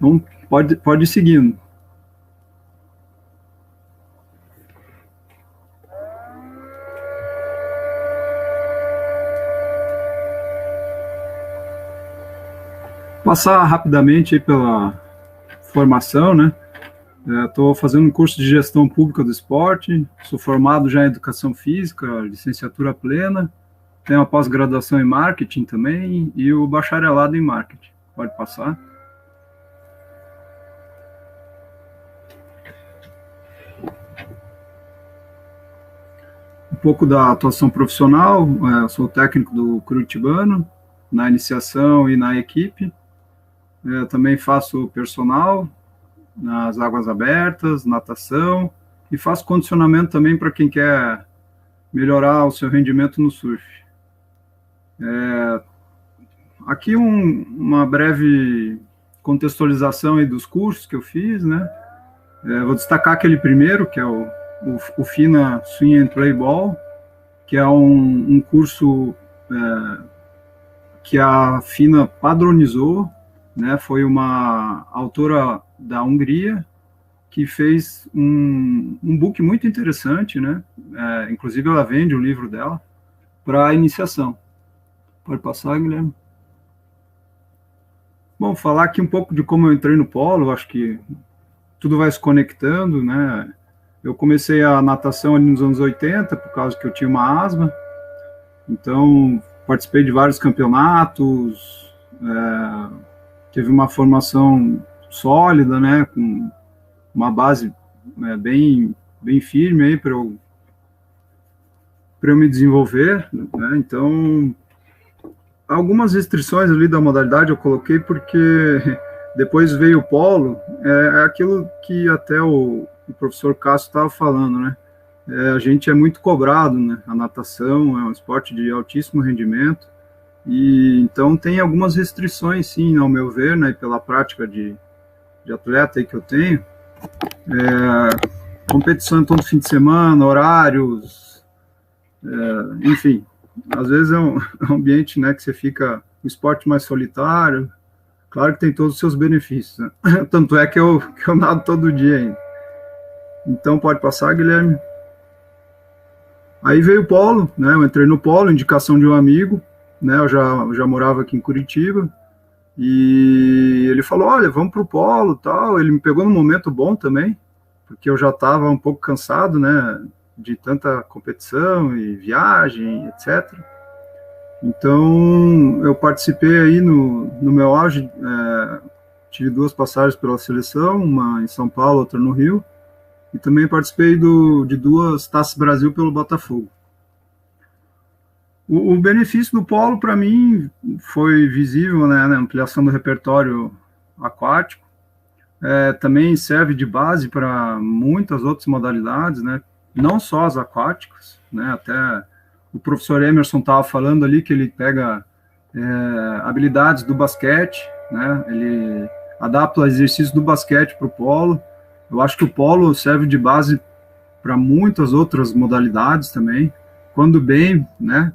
Então, pode ir seguindo. Passar rapidamente aí pela formação, né? Estou fazendo um curso de gestão pública do esporte, sou formado já em educação física, licenciatura plena, tenho a pós-graduação em marketing também e o bacharelado em marketing. Pode passar. Um pouco da atuação profissional, sou técnico do Curitibano, na iniciação e na equipe. Também faço personal nas águas abertas, natação, e faço condicionamento também para quem quer melhorar o seu rendimento no surf. Aqui uma breve contextualização aí dos cursos que eu fiz, né? Vou destacar aquele primeiro, que é o FINA Swing and Play Ball, que é um curso que a FINA padronizou, né? Foi uma autora da Hungria que fez um book muito interessante, né? Inclusive ela vende o livro dela para a iniciação. Pode passar, Guilherme. Bom, falar aqui um pouco de como eu entrei no polo, acho que tudo vai se conectando, né? Eu comecei a natação ali nos anos 80, por causa que eu tinha uma asma, então participei de vários campeonatos, teve uma formação sólida, né, com uma base bem firme aí para eu me desenvolver, né? Então algumas restrições ali da modalidade eu coloquei porque depois veio o polo, é aquilo que até o professor Cássio estava falando, né? A gente é muito cobrado, né? A natação é um esporte de altíssimo rendimento, e então tem algumas restrições, sim, ao meu ver, né? Pela prática de atleta aí que eu tenho. Competição todo fim de semana, horários, enfim, às vezes é um ambiente, né, que você fica um esporte mais solitário. Claro que tem todos os seus benefícios, né? Tanto é que eu nado todo dia ainda. Então pode passar, Guilherme. Aí veio o polo, né? Eu entrei no polo, indicação de um amigo, né? Eu já morava aqui em Curitiba, e ele falou, olha, vamos pro polo, tal. Ele me pegou num momento bom também, porque eu já estava um pouco cansado, né? De tanta competição e viagem, etc. Então, eu participei aí no meu auge, tive 2 passagens pela seleção, uma em São Paulo, outra no Rio, e também participei de 2 Taças Brasil pelo Botafogo. O benefício do polo, para mim, foi visível, né, na ampliação do repertório aquático. Também serve de base para muitas outras modalidades, né, não só as aquáticas, né, até o professor Emerson estava falando ali que ele pega habilidades do basquete, né, ele adapta o exercício do basquete para o polo. Eu acho que o polo serve de base para muitas outras modalidades também, quando bem, né,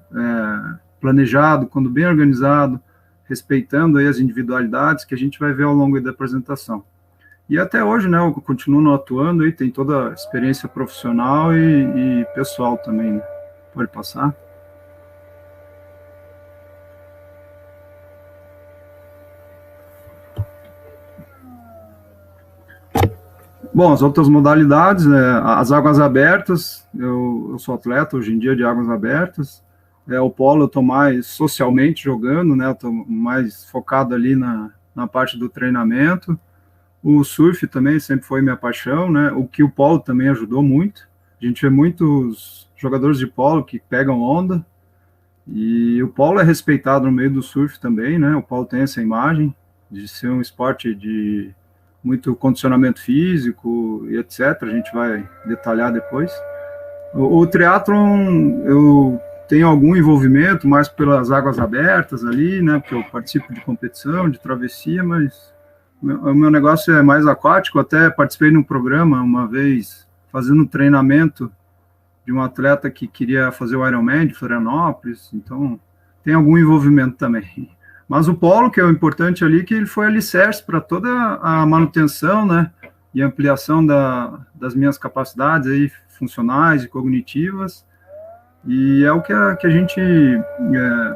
planejado, quando bem organizado, respeitando aí as individualidades que a gente vai ver ao longo da apresentação. E até hoje, né, eu continuo atuando aí, tem toda a experiência profissional e pessoal também, né? Pode passar. Bom, as outras modalidades, né, as águas abertas, eu sou atleta hoje em dia de águas abertas. O polo eu estou mais socialmente jogando, né, eu estou mais focado ali na parte do treinamento. O surf também sempre foi minha paixão, né, o que o polo também ajudou muito. A gente vê muitos jogadores de polo que pegam onda, e o polo é respeitado no meio do surf também, né, o polo tem essa imagem de ser um esporte de muito condicionamento físico e etc. A gente vai detalhar depois. O triatlon, eu tenho algum envolvimento mais pelas águas abertas ali, né, porque eu participo de competição, de travessia, mas o meu negócio é mais aquático. Até participei de um programa uma vez, fazendo um treinamento de um atleta que queria fazer o Ironman de Florianópolis, então tem algum envolvimento também. Mas o polo, que é o importante ali, que ele foi alicerce para toda a manutenção, né, e ampliação das minhas capacidades aí funcionais e cognitivas, e é o que a gente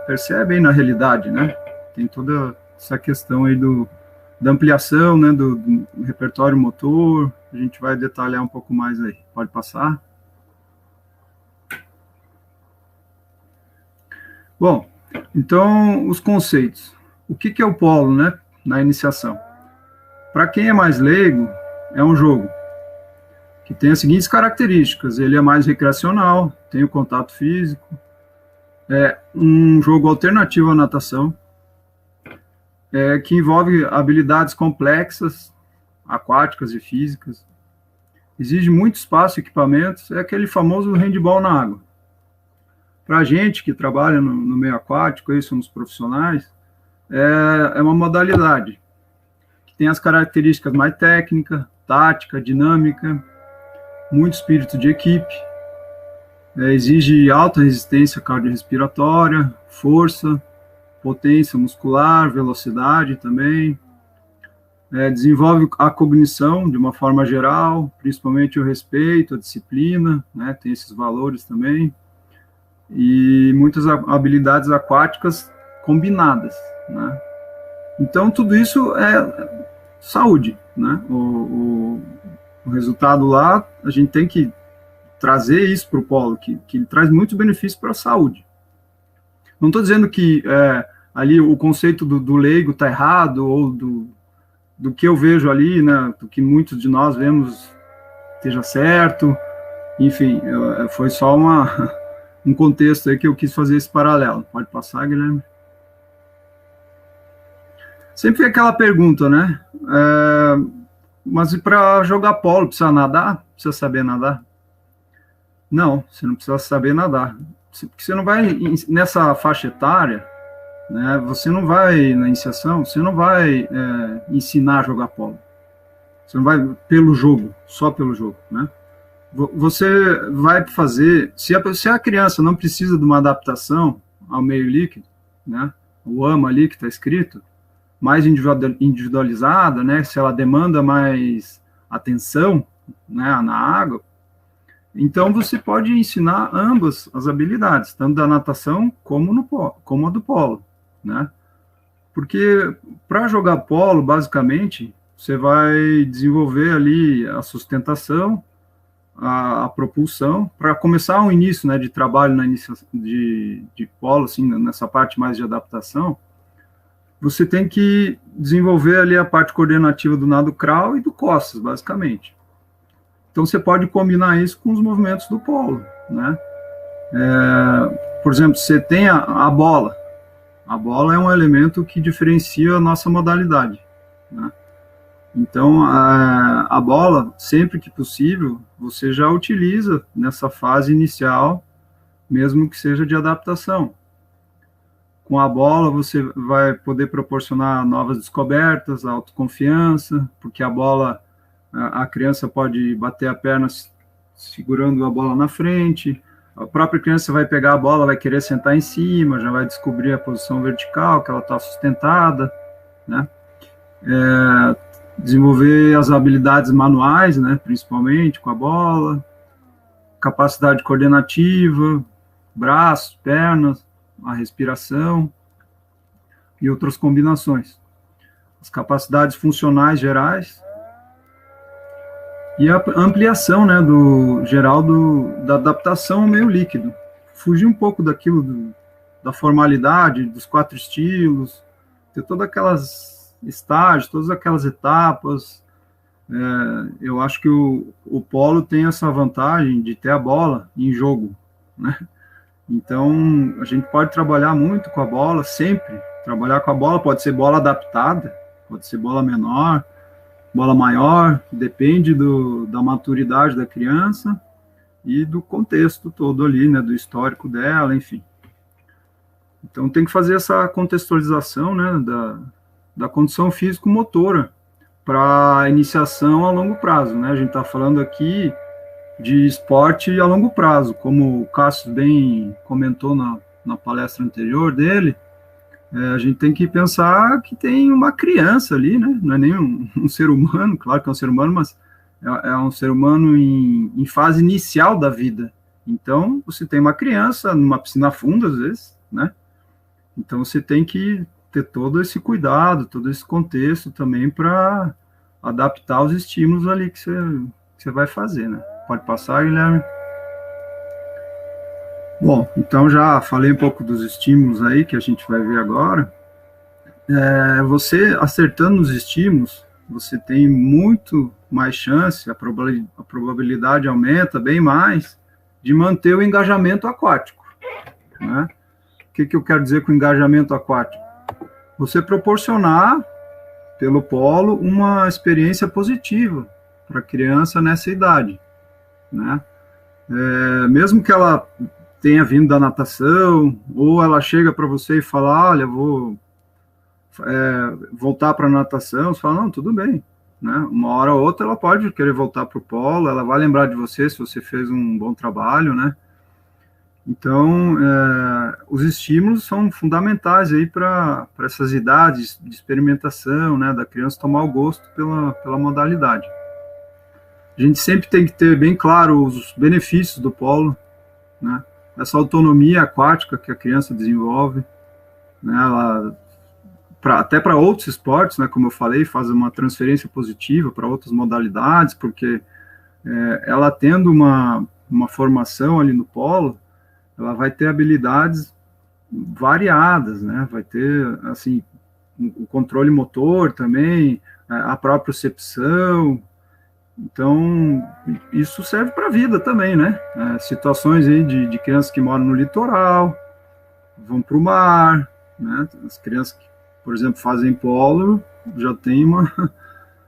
percebe aí na realidade, né, tem toda essa questão aí da ampliação, né, do repertório motor, a gente vai detalhar um pouco mais aí, pode passar. Bom, então, os conceitos. O que é o polo, né, na iniciação? Para quem é mais leigo, é um jogo que tem as seguintes características. Ele é mais recreacional, tem o contato físico, é um jogo alternativo à natação, que envolve habilidades complexas, aquáticas e físicas, exige muito espaço e equipamentos, é aquele famoso handball na água. Para a gente que trabalha no meio aquático, aí somos profissionais, é uma modalidade que tem as características mais técnica, tática, dinâmica, muito espírito de equipe, exige alta resistência cardiorrespiratória, força, potência muscular, velocidade também, desenvolve a cognição de uma forma geral, principalmente o respeito, a disciplina, né, tem esses valores também, e muitas habilidades aquáticas combinadas, né? Então, tudo isso é saúde, né? O resultado lá, a gente tem que trazer isso para o polo, que ele traz muitos benefícios para a saúde. Não estou dizendo que ali o conceito do leigo está errado, ou do que eu vejo ali, né, do que muitos de nós vemos esteja certo, enfim, foi só um contexto aí que eu quis fazer esse paralelo. Pode passar, Guilherme? Sempre aquela pergunta, né? Mas e para jogar polo, precisa nadar? Precisa saber nadar? Não, você não precisa saber nadar. Porque você não vai, nessa faixa etária, né, você não vai, na iniciação, você não vai ensinar a jogar polo. Você não vai pelo jogo, só pelo jogo, né? Você vai fazer, se a criança não precisa de uma adaptação ao meio líquido, né, o AMA ali que está escrito, mais individualizada, né, se ela demanda mais atenção, né, na água, então você pode ensinar ambas as habilidades, tanto da natação como a do polo, né? Porque para jogar polo, basicamente, você vai desenvolver ali a sustentação, a propulsão, para começar um início, né, de trabalho de polo, assim, nessa parte mais de adaptação, você tem que desenvolver ali a parte coordenativa do nado crawl e do costas, basicamente. Então, você pode combinar isso com os movimentos do polo, né? Por exemplo, você tem a bola. A bola é um elemento que diferencia a nossa modalidade, né? Então, a bola, sempre que possível, você já utiliza nessa fase inicial, mesmo que seja de adaptação. Com a bola, você vai poder proporcionar novas descobertas, autoconfiança, porque a bola, a criança pode bater a perna segurando a bola na frente, a própria criança vai pegar a bola, vai querer sentar em cima, já vai descobrir a posição vertical, que ela está sustentada, né? Desenvolver as habilidades manuais, né, principalmente com a bola, capacidade coordenativa, braços, pernas, a respiração e outras combinações. As capacidades funcionais gerais e a ampliação, né, geral da adaptação ao meio líquido. Fugir um pouco daquilo da formalidade, dos 4 estilos, ter todas aquelas estágios, todas aquelas etapas. Eu acho que o polo tem essa vantagem de ter a bola em jogo, né? Então, a gente pode trabalhar muito com a bola, sempre. Trabalhar com a bola pode ser bola adaptada, pode ser bola menor, bola maior, depende da maturidade da criança e do contexto todo ali, né, do histórico dela, enfim. Então, tem que fazer essa contextualização, né, da condição físico-motora para iniciação a longo prazo, né? A gente está falando aqui de esporte a longo prazo, como o Cássio bem comentou na palestra anterior dele, a gente tem que pensar que tem uma criança ali, né? Não é nem um ser humano, claro que é um ser humano, mas é um ser humano em fase inicial da vida. Então, você tem uma criança numa piscina funda, às vezes, né? Então, você tem que ter todo esse cuidado, todo esse contexto também para adaptar os estímulos ali que você vai fazer, né? Pode passar, Guilherme? Bom, então já falei um pouco dos estímulos aí que a gente vai ver agora. Você acertando os estímulos, você tem muito mais chance, a probabilidade aumenta bem mais de manter o engajamento aquático, né? O que eu quero dizer com engajamento aquático? Você proporcionar, pelo polo, uma experiência positiva para a criança nessa idade, né? Mesmo que ela tenha vindo da natação, ou ela chega para você e fala, olha, vou voltar para a natação, você fala, não, tudo bem, né? Uma hora ou outra ela pode querer voltar para o polo, ela vai lembrar de você se você fez um bom trabalho, né? Então, os estímulos são fundamentais aí para essas idades de experimentação, né, da criança tomar o gosto pela modalidade. A gente sempre tem que ter bem claro os benefícios do polo, né? Essa autonomia aquática que a criança desenvolve, né? Até para outros esportes, né, como eu falei, faz uma transferência positiva para outras modalidades, porque ela tendo uma formação ali no polo, ela vai ter habilidades variadas, né? Vai ter, assim, o controle motor também, a propriocepção. Então, isso serve para a vida também, né? Situações aí de crianças que moram no litoral, vão para o mar, né? As crianças que, por exemplo, fazem polo, já tem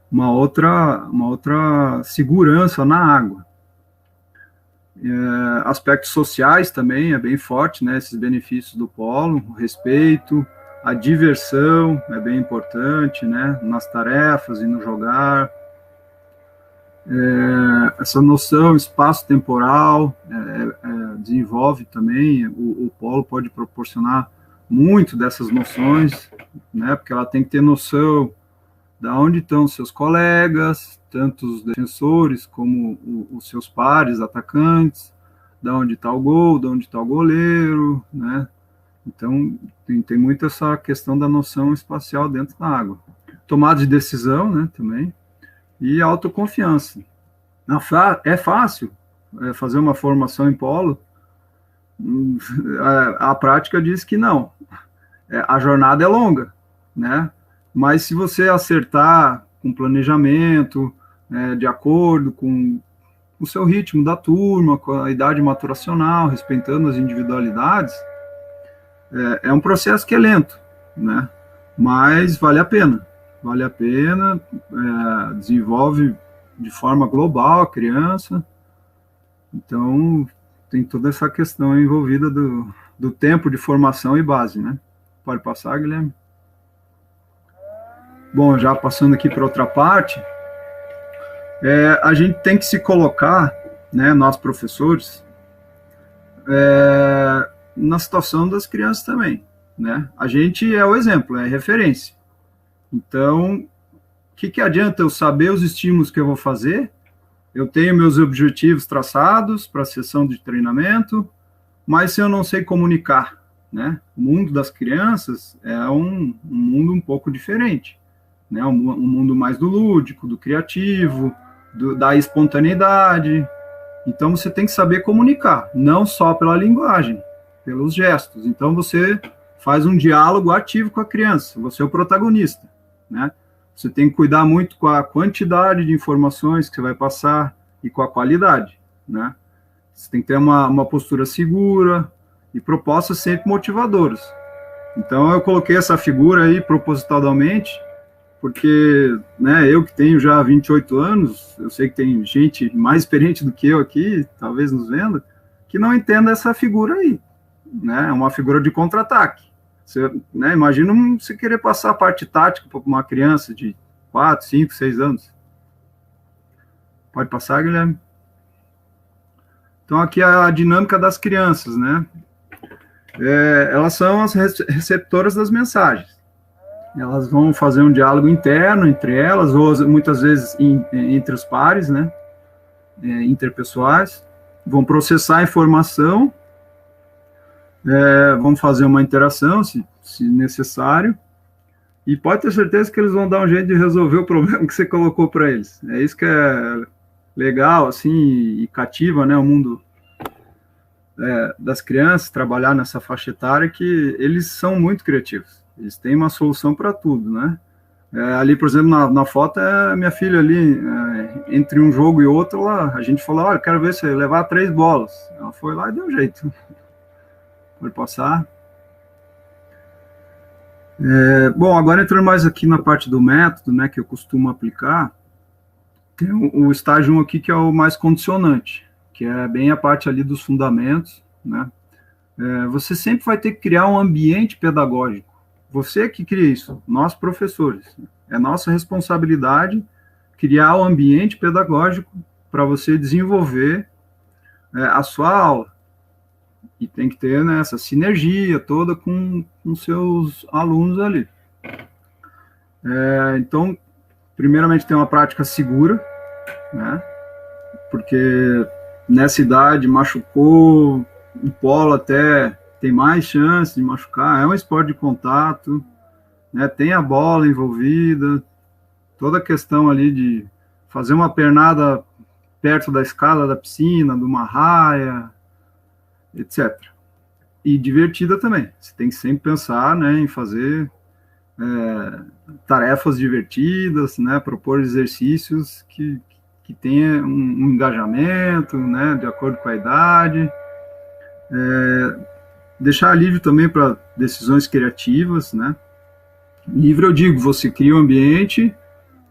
uma outra segurança na água. Aspectos sociais também é bem forte, né? Esses benefícios do polo, o respeito, a diversão é bem importante, né? Nas tarefas e no jogar. Essa noção espaço-temporal desenvolve também, o polo pode proporcionar muito dessas noções, né? Porque ela tem que ter noção de onde estão os seus colegas, tanto os defensores como os seus pares, atacantes, de onde está o gol, de onde está o goleiro, né? Então, tem muito essa questão da noção espacial dentro da água. Tomada de decisão, né, também, e autoconfiança. É fácil fazer uma formação em polo? A prática diz que não. A jornada é longa, né? Mas se você acertar com planejamento, de acordo com o seu ritmo da turma, com a idade maturacional, respeitando as individualidades, é um processo que é lento, né? Mas vale a pena. Vale a pena, desenvolve de forma global a criança. Então, tem toda essa questão envolvida do tempo de formação e base, né? Pode passar, Guilherme? Bom, já passando aqui para outra parte, a gente tem que se colocar, né, nós professores, na situação das crianças também, né? A gente é o exemplo, é referência. Então, o que adianta eu saber os estímulos que eu vou fazer? Eu tenho meus objetivos traçados para a sessão de treinamento, mas se eu não sei comunicar, né? O mundo das crianças é um mundo um pouco diferente, né? Um mundo mais do lúdico, do criativo, da espontaneidade. Então, você tem que saber comunicar, não só pela linguagem, pelos gestos. Então, você faz um diálogo ativo com a criança, você é o protagonista, né? Você tem que cuidar muito com a quantidade de informações que você vai passar e com a qualidade, né? Você tem que ter uma postura segura e propostas sempre motivadoras. Então, eu coloquei essa figura aí propositalmente, porque, né, eu que tenho já 28 anos, eu sei que tem gente mais experiente do que eu aqui, talvez nos vendo, que não entenda essa figura aí, né? É uma figura de contra-ataque. Você, né, imagina você querer passar a parte tática para uma criança de 4, 5, 6 anos. Pode passar, Guilherme? Então, aqui é a dinâmica das crianças, né? Elas são as receptoras das mensagens. Elas vão fazer um diálogo interno entre elas, ou muitas vezes entre os pares, né, interpessoais, vão processar a informação, vão fazer uma interação, se necessário, e pode ter certeza que eles vão dar um jeito de resolver o problema que você colocou para eles. É isso que é legal, assim, e cativa, né, o mundo das crianças, trabalhar nessa faixa etária, que eles são muito criativos. Eles têm uma solução para tudo, né? Ali, por exemplo, na foto, minha filha ali, entre um jogo e outro, a gente falou, olha, quero ver você levar 3 bolas. Ela foi lá e deu um jeito. Pode passar. Bom, agora entrando mais aqui na parte do método, né, que eu costumo aplicar, tem o estágio 1 aqui, que é o mais condicionante, que é bem a parte ali dos fundamentos, né? Você sempre vai ter que criar um ambiente pedagógico. Você que cria isso, nós professores. É nossa responsabilidade criar o ambiente pedagógico para você desenvolver a sua aula. E tem que ter, né, essa sinergia toda com seus alunos ali. Então, primeiramente tem uma prática segura, né? Porque nessa idade machucou, o polo até tem mais chance de machucar, é um esporte de contato, né? Tem a bola envolvida, toda a questão ali de fazer uma pernada perto da escada da piscina, de uma raia, etc. E divertida também. Você tem que sempre pensar, né, em fazer tarefas divertidas, né, propor exercícios que tenha um engajamento, né, de acordo com a idade. Deixar livre também para decisões criativas, né. Livre, eu digo, você cria um ambiente,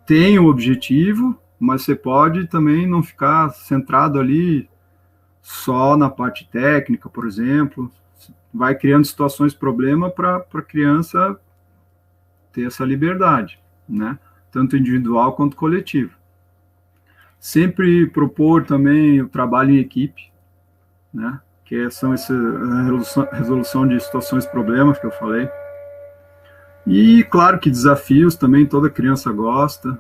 tem um objetivo, mas você pode também não ficar centrado ali só na parte técnica, por exemplo. Vai criando situações problema para a criança ter essa liberdade, né? Tanto individual quanto coletivo. Sempre propor também o trabalho em equipe, né? Que são essa resolução de situações problemas que eu falei. E claro que desafios também toda criança gosta.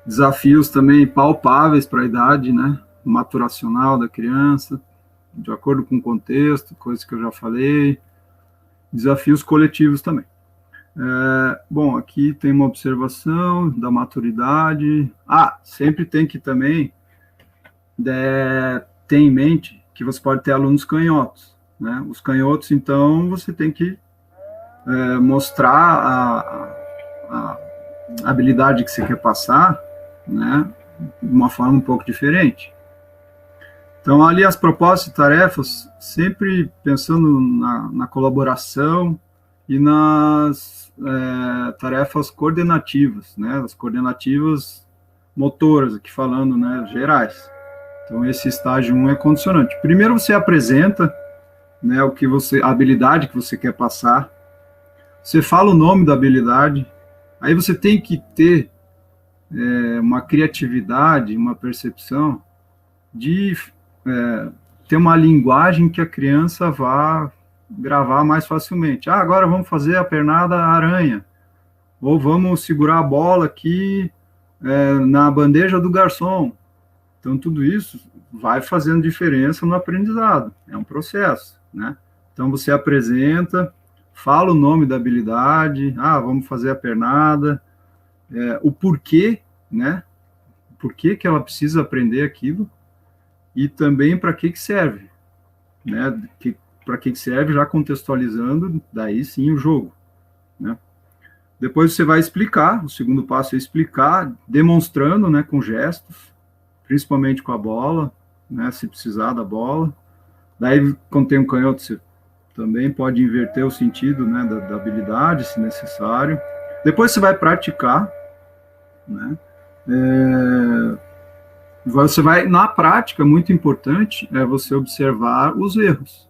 Desafios também palpáveis para a idade, né, maturacional da criança, de acordo com o contexto, coisas que eu já falei. Desafios coletivos também. Bom, aqui tem uma observação da maturidade. Sempre tem que também ter em mente que você pode ter alunos canhotos, né? Os canhotos, então, você tem que mostrar a habilidade que você quer passar, né, de uma forma um pouco diferente. Então, ali as propostas e tarefas, sempre pensando na colaboração e nas tarefas coordenativas, né, as coordenativas motoras, aqui falando, né, gerais. Então, esse estágio 1 é condicionante. Primeiro você apresenta, né, a habilidade que você quer passar, você fala o nome da habilidade, aí você tem que ter uma criatividade, uma percepção de ter uma linguagem que a criança vá gravar mais facilmente. Agora vamos fazer a pernada aranha, ou vamos segurar a bola aqui na bandeja do garçom. Então, tudo isso vai fazendo diferença no aprendizado, é um processo, né? Então, você apresenta, fala o nome da habilidade, vamos fazer a pernada, o porquê, né? Por que ela precisa aprender aquilo e também para que serve, né? Para que serve, já contextualizando, daí sim o jogo, né? Depois você vai explicar, o segundo passo é explicar, demonstrando, né, com gestos, principalmente com a bola, né, se precisar da bola. Daí, quando tem um canhoto, você também pode inverter o sentido, né, da habilidade, se necessário. Depois você vai praticar, né? Você vai, na prática, muito importante é você observar os erros.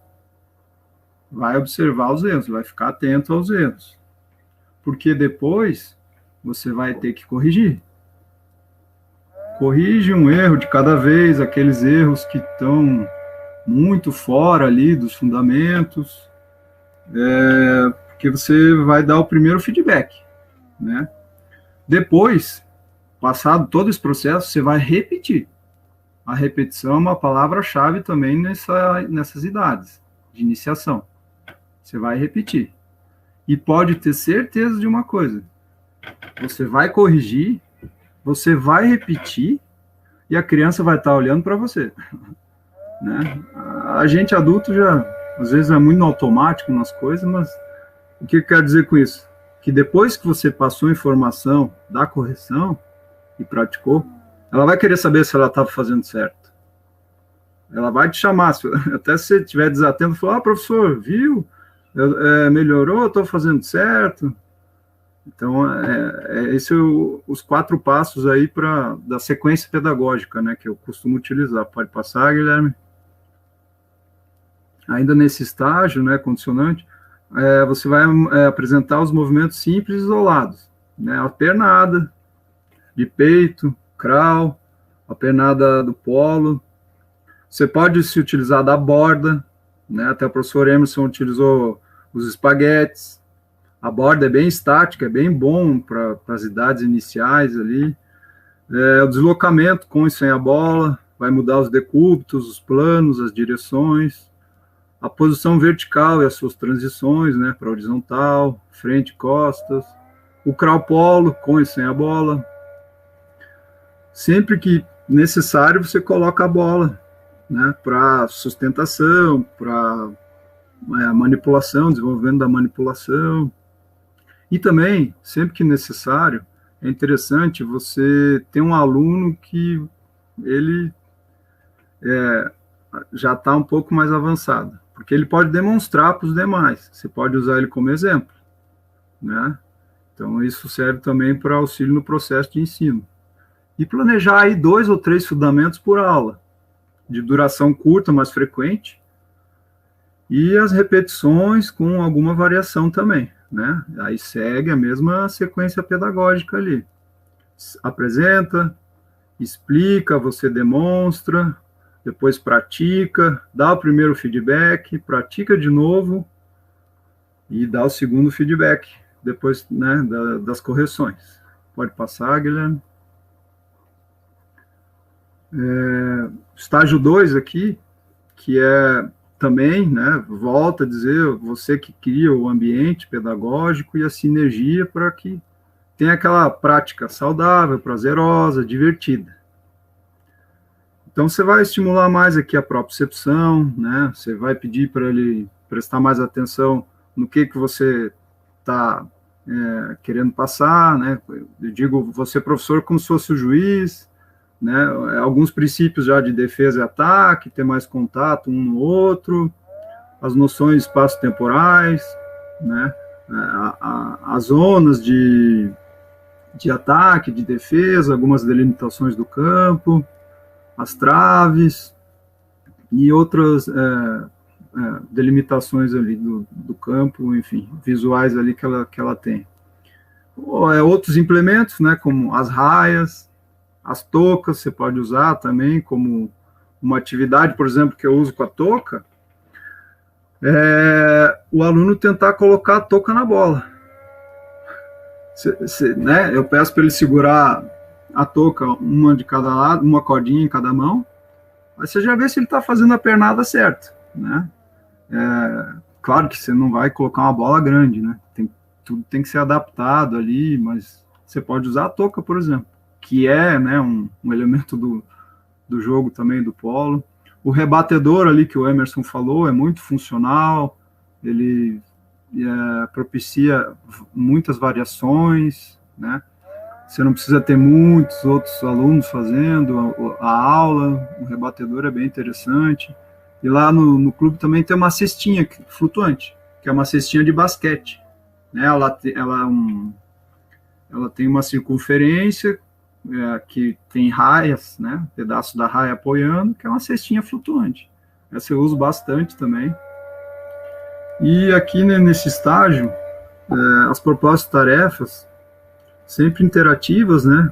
Vai observar os erros, vai ficar atento aos erros. Porque depois você vai ter que corrigir. Corrige um erro de cada vez, aqueles erros que estão muito fora ali dos fundamentos, porque você vai dar o primeiro feedback, né? Depois, passado todo esse processo, você vai repetir. A repetição é uma palavra-chave também nessas idades de iniciação. Você vai repetir. E pode ter certeza de uma coisa: você vai corrigir, você vai repetir, e a criança vai estar olhando para você. Né? A gente adulto já, às vezes, é muito no automático nas coisas, mas o que eu quero dizer com isso? Que depois que você passou a informação da correção e praticou, ela vai querer saber se ela estava fazendo certo. Ela vai te chamar, até se você estiver desatento, falar, professor, viu? Melhorou, estou fazendo certo. Então, esses os 4 passos aí da sequência pedagógica, né, que eu costumo utilizar. Pode passar, Guilherme? Ainda nesse estágio, né, condicionante, você vai apresentar os movimentos simples isolados, né, a pernada de peito, crawl, a pernada do polo. Você pode se utilizar da borda, né, até o professor Emerson utilizou os espaguetes. A borda é bem estática, é bem bom para as idades iniciais ali. O deslocamento com e sem a bola, vai mudar os decúbitos, os planos, as direções. A posição vertical e as suas transições, né, para horizontal, frente, costas. O crawl polo, com e sem a bola. Sempre que necessário, você coloca a bola, né, para sustentação, para manipulação, desenvolvimento da manipulação. E também, sempre que necessário, é interessante você ter um aluno que ele já está um pouco mais avançado, porque ele pode demonstrar para os demais, você pode usar ele como exemplo, né? Então, isso serve também para auxílio no processo de ensino. E planejar aí 2 ou 3 fundamentos por aula, de duração curta, mas frequente, e as repetições com alguma variação também, né? Aí segue a mesma sequência pedagógica ali. Apresenta, explica, você demonstra, depois pratica, dá o primeiro feedback, pratica de novo e dá o segundo feedback, depois, né, das correções. Pode passar, Guilherme. Estágio 2 aqui, que é também, né, volta a dizer, você que cria o ambiente pedagógico e a sinergia para que tenha aquela prática saudável, prazerosa, divertida. Então, você vai estimular mais aqui a propriocepção, né? Você vai pedir para ele prestar mais atenção no que você está querendo passar, né? Eu digo, você, professor, como se fosse o juiz, né? Alguns princípios já de defesa e ataque, ter mais contato um no outro, as noções espaço-temporais, né? As zonas de ataque, de defesa, algumas delimitações do campo, as traves e outras delimitações ali do campo, enfim, visuais ali que ela tem. Outros implementos, né, como as raias, as toucas, você pode usar também como uma atividade, por exemplo, que eu uso com a touca, o aluno tentar colocar a touca na bola. Né, eu peço para ele segurar a touca, uma de cada lado, uma cordinha em cada mão, aí você já vê se ele está fazendo a pernada certa, né? Claro que você não vai colocar uma bola grande, né? Tudo tem que ser adaptado ali, mas você pode usar a touca, por exemplo, que é, né, um elemento do jogo também, do polo. O rebatedor ali que o Emerson falou é muito funcional, ele propicia muitas variações, né? Você não precisa ter muitos outros alunos fazendo a aula, o rebatedor é bem interessante. E lá no clube também tem uma cestinha flutuante, que é uma cestinha de basquete. Né? Ela tem uma circunferência que tem raias, né? Pedaço da raia apoiando, que é uma cestinha flutuante. Essa eu uso bastante também. E aqui, né, nesse estágio, as propostas de tarefas sempre interativas, né,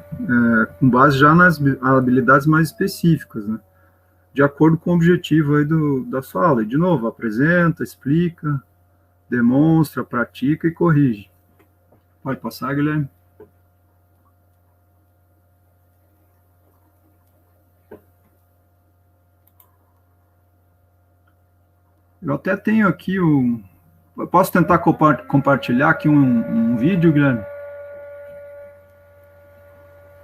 com base já nas habilidades mais específicas, né, de acordo com o objetivo aí da sua aula. E, de novo, apresenta, explica, demonstra, pratica e corrige. Pode passar, Guilherme. Eu até tenho aqui eu posso tentar compartilhar aqui um vídeo, Guilherme?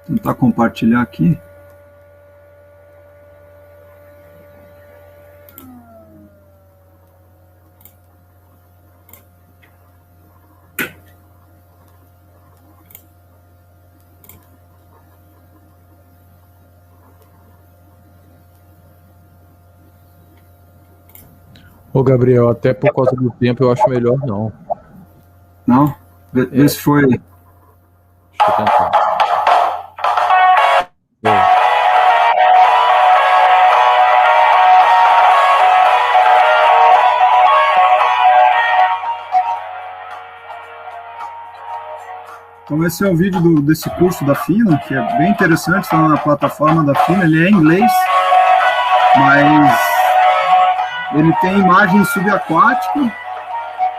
Tentar compartilhar aqui. Ô, Gabriel, até por causa do tempo eu acho melhor não. Não? Vê se foi. Deixa eu tentar. Então esse é o vídeo desse curso da FINA, que é bem interessante, está na plataforma da FINA, ele é em inglês, mas ele tem imagem subaquática,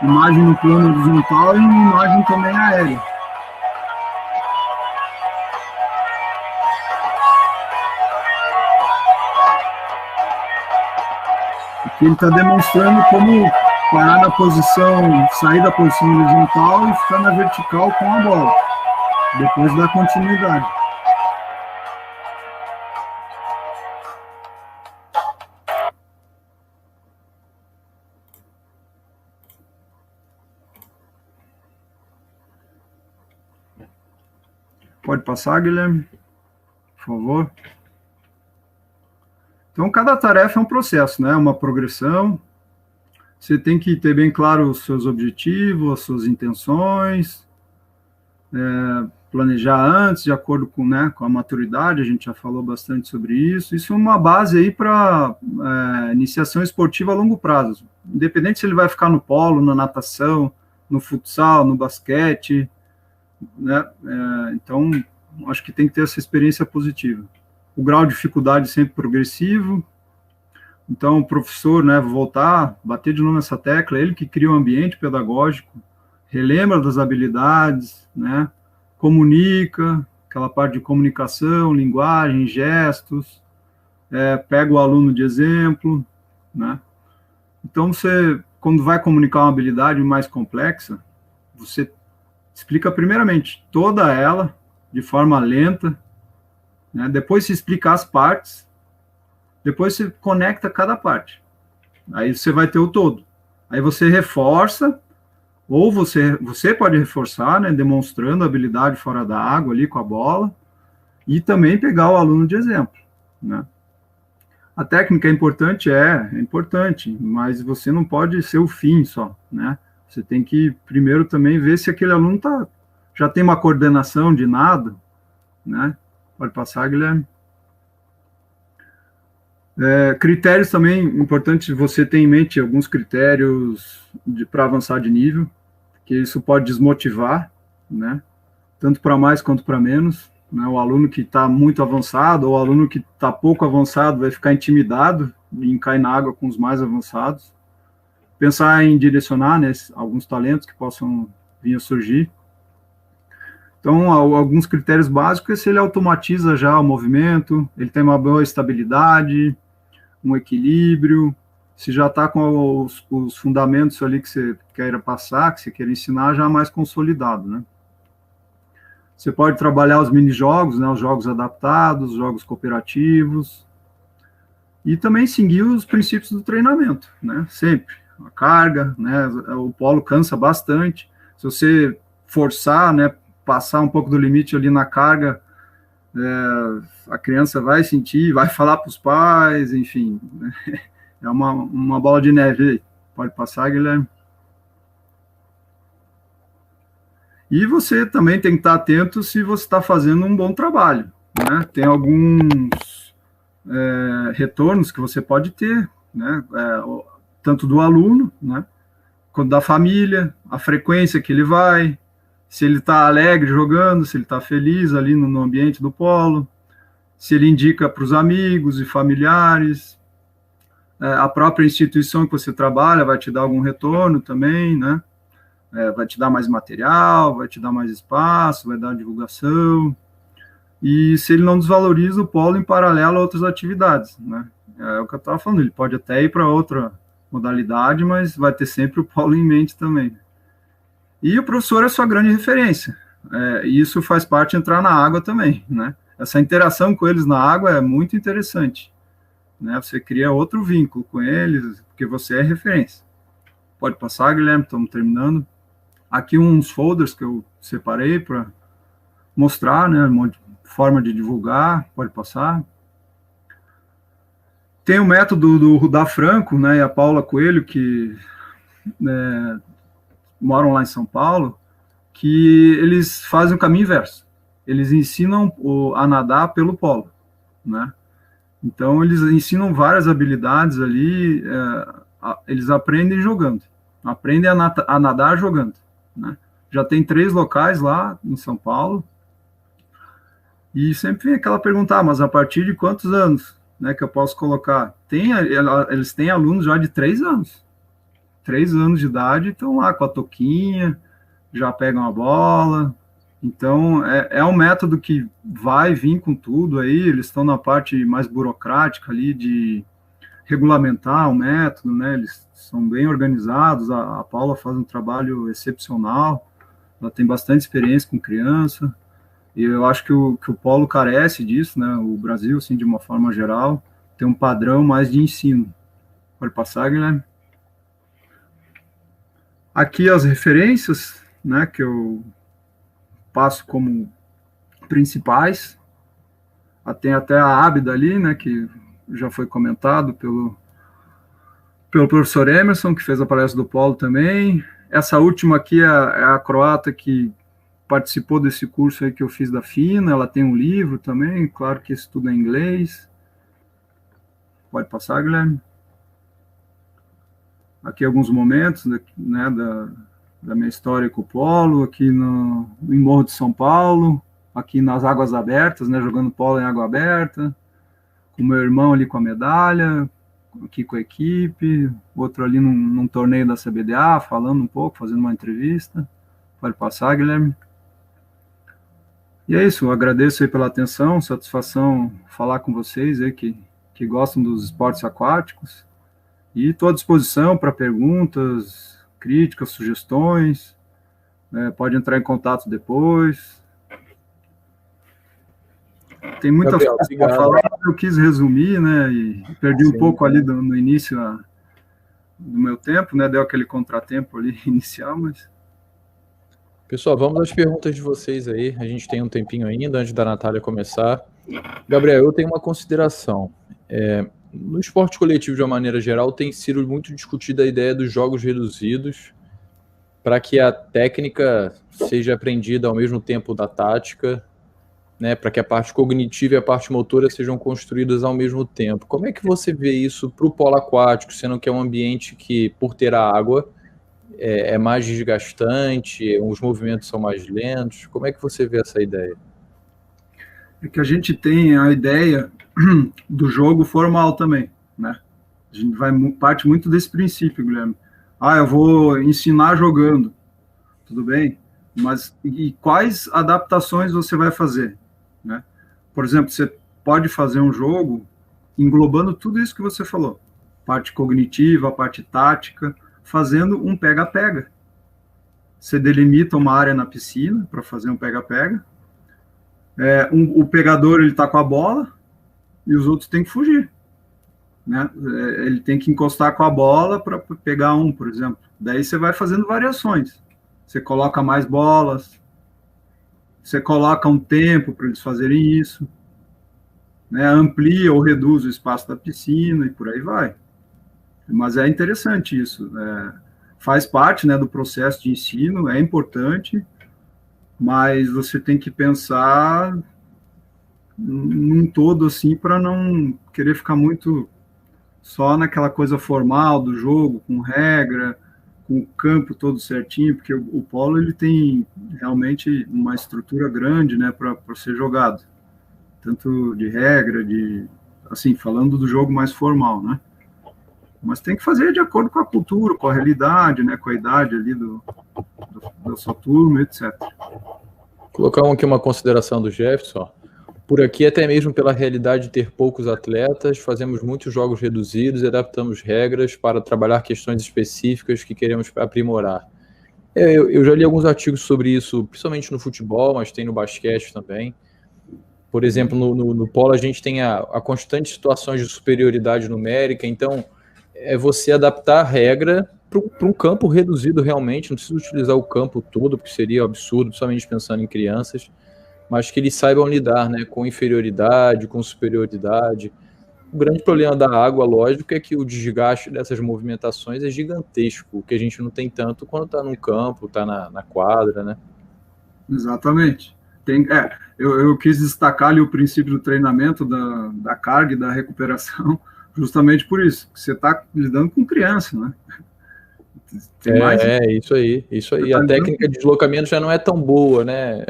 imagem no plano horizontal e imagem também aérea. Aqui ele está demonstrando como parar na posição, sair da posição horizontal e ficar na vertical com a bola. Depois dá continuidade. Pode passar, Guilherme, por favor. Então, cada tarefa é um processo, né? Uma progressão. Você tem que ter bem claro os seus objetivos, as suas intenções, planejar antes, de acordo com a maturidade, a gente já falou bastante sobre isso. Isso é uma base aí para iniciação esportiva a longo prazo. Independente se ele vai ficar no polo, na natação, no futsal, no basquete, né? Então, acho que tem que ter essa experiência positiva. O grau de dificuldade sempre progressivo. Então, o professor, voltar, bater de novo nessa tecla, ele que cria um ambiente pedagógico, relembra das habilidades, comunica, aquela parte de comunicação, linguagem, gestos, pega o aluno de exemplo, né? Então, você, quando vai comunicar uma habilidade mais complexa, você explica primeiramente toda ela, de forma lenta, né? Depois se explica as partes, depois você conecta cada parte. Aí você vai ter o todo. Aí você reforça, ou você pode reforçar, demonstrando a habilidade fora da água ali com a bola, e também pegar o aluno de exemplo, né? A técnica é importante, mas você não pode ser o fim só, né? Você tem que primeiro também ver se aquele aluno já tem uma coordenação de nado, né? Pode passar, Guilherme. Critérios também, importante você ter em mente alguns critérios para avançar de nível, que isso pode desmotivar, né? Tanto para mais quanto para menos, né? O aluno que está muito avançado, ou o aluno que está pouco avançado, vai ficar intimidado em cair na água com os mais avançados. Pensar em direcionar, alguns talentos que possam vir a surgir. Então, alguns critérios básicos é se ele automatiza já o movimento, ele tem uma boa estabilidade, um equilíbrio, se já está com os fundamentos ali que você queira passar, que você queira ensinar, já mais consolidado, né? Você pode trabalhar os mini-jogos, os jogos adaptados, os jogos cooperativos, e também seguir os princípios do treinamento, né? Sempre. A carga, o polo cansa bastante. Se você forçar, passar um pouco do limite ali na carga, a criança vai sentir, vai falar para os pais, enfim, né? É uma bola de neve. Pode passar, Guilherme. E você também tem que estar atento se você está fazendo um bom trabalho, né? Tem alguns retornos que você pode ter, né? Tanto do aluno, né, quanto da família, a frequência que ele vai, se ele está alegre jogando, se ele está feliz ali no ambiente do polo, se ele indica para os amigos e familiares, A própria instituição que você trabalha vai te dar algum retorno também, né? Vai te dar mais material, vai te dar mais espaço, vai dar divulgação. E se ele não desvaloriza o polo em paralelo a outras atividades, né? É o que eu estava falando, ele pode até ir para outra modalidade, mas vai ter sempre o polo em mente também. E o professor é sua grande referência. E isso faz parte de entrar na água também, né? Essa interação com eles na água é muito interessante, né? Você cria outro vínculo com eles, porque você é referência. Pode passar, Guilherme, estamos terminando. Aqui uns folders que eu separei para mostrar, né? Uma forma de divulgar, pode passar. Tem o método do Rudá Franco, né? E a Paula Coelho, que moram lá em São Paulo, que eles fazem o caminho inverso. Eles ensinam a nadar pelo polo, né? Então, eles ensinam várias habilidades ali, eles aprendem jogando, aprendem a nadar jogando, né? Já tem 3 locais lá em São Paulo, e sempre vem aquela pergunta, mas a partir de quantos anos, né, que eu posso colocar? Eles têm alunos já de 3 anos. 3 anos de idade, estão lá com a touquinha, já pegam a bola. Então, é um método que vai vir com tudo aí, eles estão na parte mais burocrática ali de regulamentar o método, né? Eles são bem organizados, a Paula faz um trabalho excepcional, ela tem bastante experiência com criança, e eu acho que o polo carece disso, né? O Brasil, assim, de uma forma geral, tem um padrão mais de ensino. Pode passar, Guilherme? Aqui as referências, né, que eu passo como principais. Tem até a Ábida ali, né, que já foi comentado pelo professor Emerson, que fez a palestra do polo também. Essa última aqui é a croata que participou desse curso aí que eu fiz da FINA, ela tem um livro também, claro que esse tudo é em inglês. Pode passar, Guilherme? Aqui alguns momentos, né, da minha história com o polo, aqui em Morro de São Paulo, aqui nas águas abertas, né, jogando polo em água aberta, com meu irmão ali com a medalha, aqui com a equipe, outro ali num torneio da CBDA, falando um pouco, fazendo uma entrevista. Pode passar, Guilherme. E é isso, eu agradeço aí pela atenção, satisfação falar com vocês aí que gostam dos esportes aquáticos, e estou à disposição para perguntas, críticas, sugestões, pode entrar em contato depois. Tem muita coisa para falar, eu quis resumir, né, e perdi um pouco ali no início do meu tempo, né, deu aquele contratempo ali inicial, mas... Pessoal, vamos às perguntas de vocês aí, a gente tem um tempinho ainda antes da Natália começar. Gabriel, eu tenho uma consideração. No esporte coletivo, de uma maneira geral, tem sido muito discutida a ideia dos jogos reduzidos para que a técnica seja aprendida ao mesmo tempo da tática, né, para que a parte cognitiva e a parte motora sejam construídas ao mesmo tempo. Como é que você vê isso para o polo aquático, sendo que é um ambiente que, por ter a água, é mais desgastante, os movimentos são mais lentos? Como é que você vê essa ideia? É que a gente tem a ideia do jogo formal também, né? A gente parte muito desse princípio, Guilherme. Eu vou ensinar jogando, tudo bem? Mas e quais adaptações você vai fazer, né? Por exemplo, você pode fazer um jogo englobando tudo isso que você falou, parte cognitiva, a parte tática, fazendo um pega-pega. Você delimita uma área na piscina para fazer um pega-pega. O pegador ele está com a bola e os outros têm que fugir, né? Ele tem que encostar com a bola para pegar um, por exemplo. Daí você vai fazendo variações. Você coloca mais bolas, você coloca um tempo para eles fazerem isso, né? Amplia ou reduz o espaço da piscina e por aí vai. Mas é interessante isso, faz parte, né, do processo de ensino, é importante, mas você tem que pensar num todo, assim, para não querer ficar muito só naquela coisa formal do jogo, com regra, com o campo todo certinho, porque o polo ele tem realmente uma estrutura grande, né, para ser jogado, tanto de regra, assim, falando do jogo mais formal, né? mas tem que fazer de acordo com a cultura, com a realidade, né, com a idade ali da sua turma, etc. Colocar aqui uma consideração do Jefferson. Por aqui, até mesmo pela realidade de ter poucos atletas, fazemos muitos jogos reduzidos e adaptamos regras para trabalhar questões específicas que queremos aprimorar. Eu já li alguns artigos sobre isso, principalmente no futebol, mas tem no basquete também. Por exemplo, no polo a gente tem a constante situações de superioridade numérica, então é você adaptar a regra para um campo reduzido realmente, não precisa utilizar o campo todo, porque seria absurdo, principalmente pensando em crianças, mas que eles saibam lidar, né, com inferioridade, com superioridade. O grande problema da água, lógico, é que o desgaste dessas movimentações é gigantesco, que a gente não tem tanto quando está no campo, está na quadra, né? Exatamente. Eu quis destacar ali o princípio do treinamento, da carga e da recuperação, justamente por isso, que você está lidando com criança, né? Isso aí. A técnica de deslocamento já não é tão boa, né?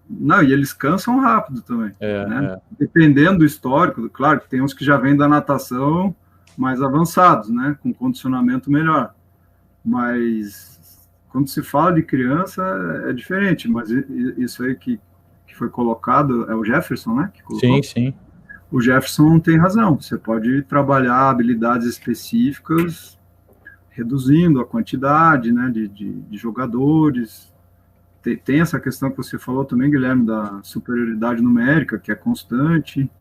Não, e eles cansam rápido também, né? Dependendo do histórico, claro que tem uns que já vêm da natação mais avançados, né? Com condicionamento melhor. Mas quando se fala de criança, é diferente. Mas isso aí que foi colocado, é o Jefferson, né? Que colocou. Sim. O Jefferson tem razão. Você pode trabalhar habilidades específicas, reduzindo a quantidade, né, de jogadores. Tem essa questão que você falou também, Guilherme, da superioridade numérica, que é constante.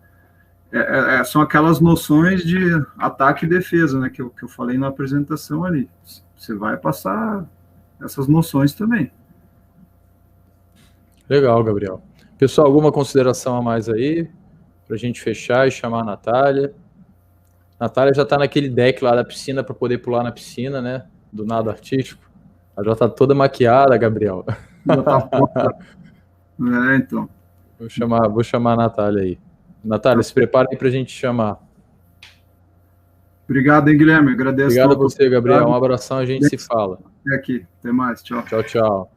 São aquelas noções de ataque e defesa, né, que eu falei na apresentação ali. Você vai passar essas noções também. Legal, Gabriel. Pessoal, alguma consideração a mais aí? Para a gente fechar e chamar a Natália. A Natália já está naquele deck lá da piscina para poder pular na piscina, né? Do nado artístico. Ela já está toda maquiada, Gabriel. Já tá foda. Então. Vou chamar a Natália aí. Natália, se prepara aí para a gente chamar. Obrigado, hein, Guilherme. Agradeço. Obrigado a você, Gabriel. Um abração, a gente se fala. Até aqui. Até mais. Tchau. Tchau.